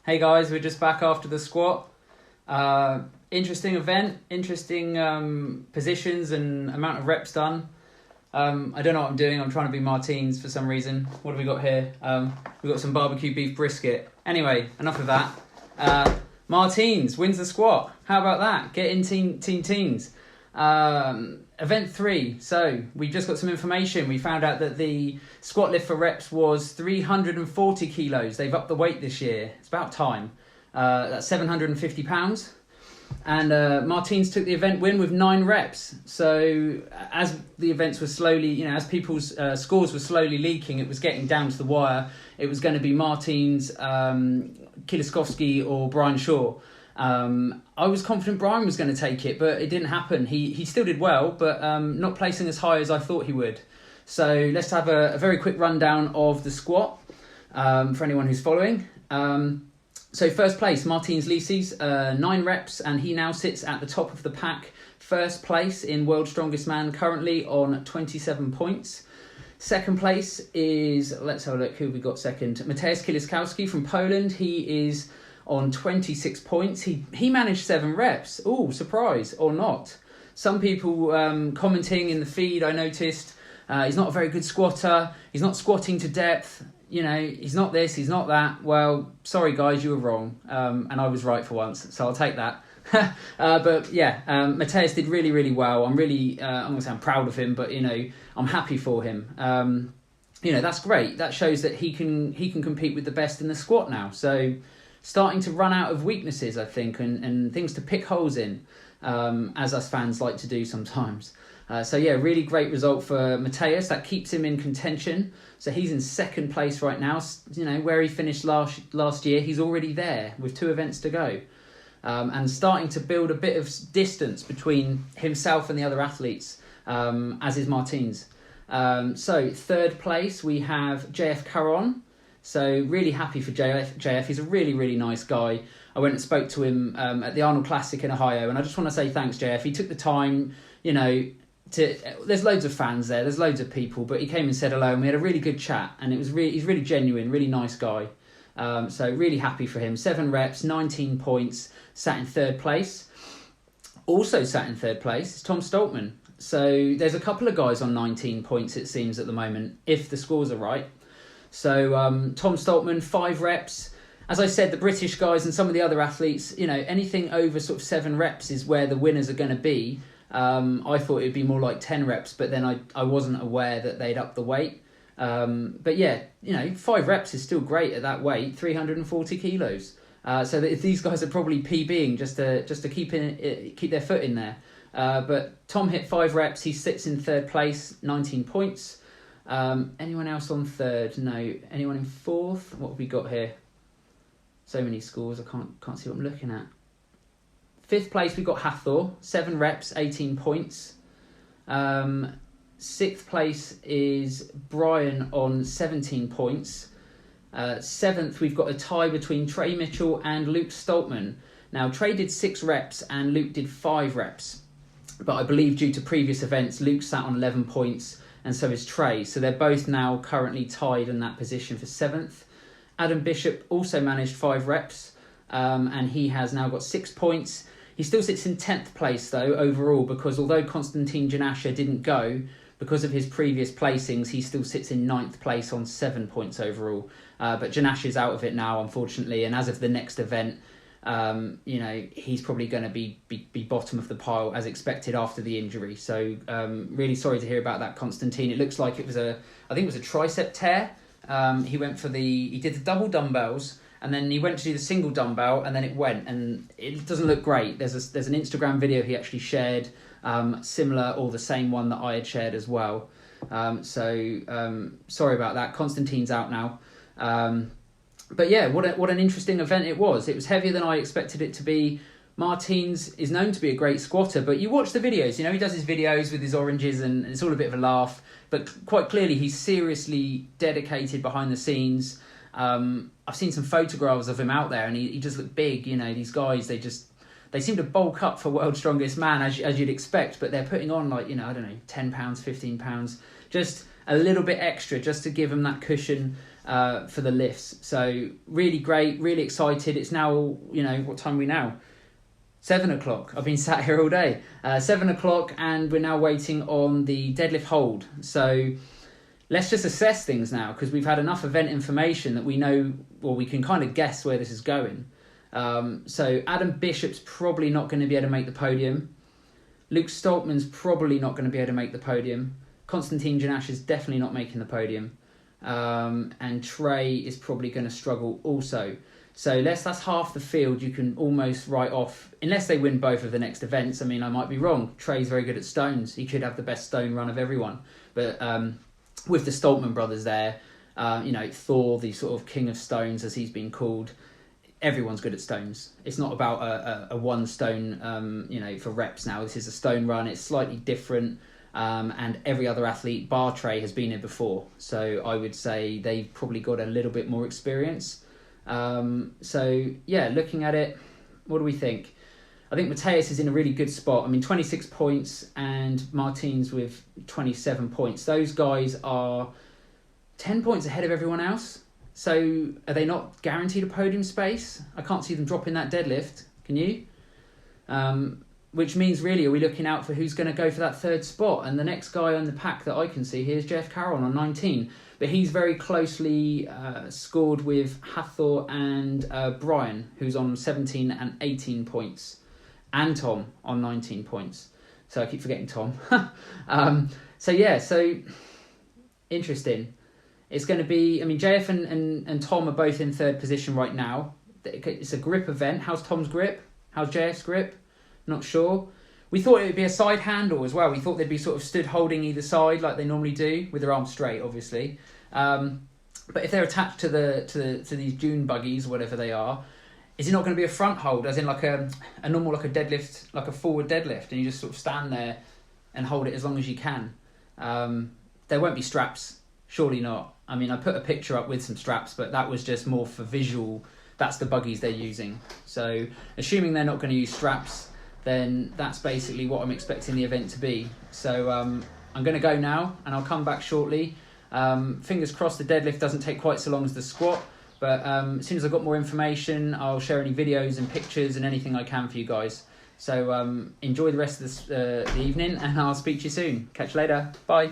Hey guys, we're just back after the squat. Interesting event, interesting positions and amount of reps done. I don't know what I'm doing. I'm trying to be Martins for some reason. What have we got here? We've got some barbecue beef brisket. Anyway, enough of that. Martins wins the squat. How about that? Get in teens. Event 3. So we just got some information. We found out that the squat lift for reps was 340 kilos. They've upped the weight this year. It's about time. That's 750 pounds. And Martins took the event win with 9 reps. So as the events were slowly, as people's scores were slowly leaking, it was getting down to the wire. It was going to be Martins, Kieliskowski or Brian Shaw. I was confident Brian was going to take it, but it didn't happen. He still did well, but not placing as high as I thought he would. So let's have a very quick rundown of the squat for anyone who's following. So first place, Martins Lisis, 9 reps, and he now sits at the top of the pack. First place in World's Strongest Man, currently on 27 points. Second place is, let's have a look, who we got second? Mateusz Kieliskowski from Poland. He is on 26 points. He managed 7 reps. Oh, surprise, or not. Some people commenting in the feed, I noticed, he's not a very good squatter. He's not squatting to depth. He's not this, he's not that. Well, sorry guys, you were wrong. And I was right for once, so I'll take that. But yeah, Mateusz did really, really well. I'm really, I'm going to say I'm proud of him, but, I'm happy for him. That's great. That shows that he can compete with the best in the squat now. So starting to run out of weaknesses, I think, and things to pick holes in, as us fans like to do sometimes. So yeah, really great result for Mateusz. That keeps him in contention. So he's in second place right now. Where he finished last year, he's already there with 2 events to go. And starting to build a bit of distance between himself and the other athletes, as is Martins. So third place, we have JF Caron. So really happy for JF. He's a really, really nice guy. I went and spoke to him at the Arnold Classic in Ohio, and I just want to say thanks, JF. He took the time, there's loads of fans there, there's loads of people, but he came and said hello, and we had a really good chat, and he's really genuine, really nice guy. So really happy for him. 7 reps, 19 points, sat in third place. Also sat in third place is Tom Stoltman. So there's a couple of guys on 19 points, it seems, at the moment, if the scores are right. So Tom Stoltman, 5 reps. As I said, the British guys and some of the other athletes, anything over sort of 7 reps is where the winners are going to be. I thought it would be more like 10 reps, but then I wasn't aware that they'd up the weight. But yeah, 5 reps is still great at that weight, 340 kilos. So that these guys are probably PBing just to keep their foot in there. But Tom hit 5 reps. He sits in third place, 19 points. Anyone else on third? No. Anyone in fourth? What have we got here? So many scores. I can't see what I'm looking at. Fifth place, we got Hathor, 7 reps, 18 points. 6th place is Brian on 17 points. 7th, we've got a tie between Trey Mitchell and Luke Stoltman. Now, Trey did 6 reps and Luke did 5 reps. But I believe due to previous events, Luke sat on 11 points and so is Trey. So they're both now currently tied in that position for 7th. Adam Bishop also managed 5 reps and he has now got 6 points. He still sits in 10th place, though, overall, because although Konstantin Janasha didn't go, because of his previous placings, he still sits in 9th place on 7 points overall. But Janasha's out of it now, unfortunately, and as of the next event, he's probably going to be bottom of the pile, as expected after the injury. So really sorry to hear about that, Konstantin. It looks like it was a tricep tear. He did the double dumbbells, and then he went to do the single dumbbell, and then it went, and it doesn't look great. There's an Instagram video he actually shared, similar or the same one that I had shared as well. Sorry about that. Konstantin's out now. But yeah, what an interesting event it was. It was heavier than I expected it to be. Martins is known to be a great squatter, but you watch the videos, he does his videos with his oranges and it's all a bit of a laugh, but quite clearly he's seriously dedicated behind the scenes. I've seen some photographs of him out there and he just looked big. These guys, they seem to bulk up for World's Strongest Man, as you'd expect, but they're putting on like, I don't know, £10, £15, just a little bit extra just to give them that cushion for the lifts. So really great, really excited. It's now, what time are we now? 7 o'clock. I've been sat here all day. 7 o'clock, and we're now waiting on the deadlift hold. So let's just assess things now, because we've had enough event information that we know, or we can kind of guess where this is going. So Adam Bishop's probably not going to be able to make the podium. Luke Stoltman's probably not going to be able to make the podium. Konstantin Janash is definitely not making the podium. And Trey is probably going to struggle also. So that's half the field you can almost write off, unless they win both of the next events. I mean, I might be wrong. Trey's very good at stones. He could have the best stone run of everyone. But with the Stoltman brothers there, Thor, the sort of king of stones, as he's been called, everyone's good at stones. It's not about a one stone, for reps now. This is a stone run. It's slightly different. And every other athlete, bar Trey, has been here before. So I would say they've probably got a little bit more experience. Looking at it, what do we think? I think Mateus is in a really good spot. I mean, 26 points and Martins with 27 points. Those guys are 10 points ahead of everyone else. So are they not guaranteed a podium space? I can't see them dropping that deadlift. Can you? Which means, really, are we looking out for who's going to go for that third spot? And the next guy on the pack that I can see here is Jeff Carroll on 19. But he's very closely scored with Hathor and Brian, who's on 17 and 18 points. And Tom on 19 points. So I keep forgetting Tom. So interesting. It's going to be, JF and Tom are both in third position right now. It's a grip event. How's Tom's grip? How's JF's grip? Not sure. We thought it would be a side handle as well. We thought they'd be sort of stood holding either side like they normally do, with their arms straight, obviously. But if they're attached to these dune buggies, whatever they are, is it not going to be a front hold, as in like a normal, like a deadlift, like a forward deadlift, and you just sort of stand there and hold it as long as you can? There won't be straps, surely not. I mean, I put a picture up with some straps, but that was just more for visual. That's the buggies they're using. So assuming they're not going to use straps, then that's basically what I'm expecting the event to be. So I'm going to go now, and I'll come back shortly. Fingers crossed the deadlift doesn't take quite so long as the squat, but as soon as I've got more information, I'll share any videos and pictures and anything I can for you guys. So enjoy the rest of the evening, and I'll speak to you soon. Catch you later. Bye.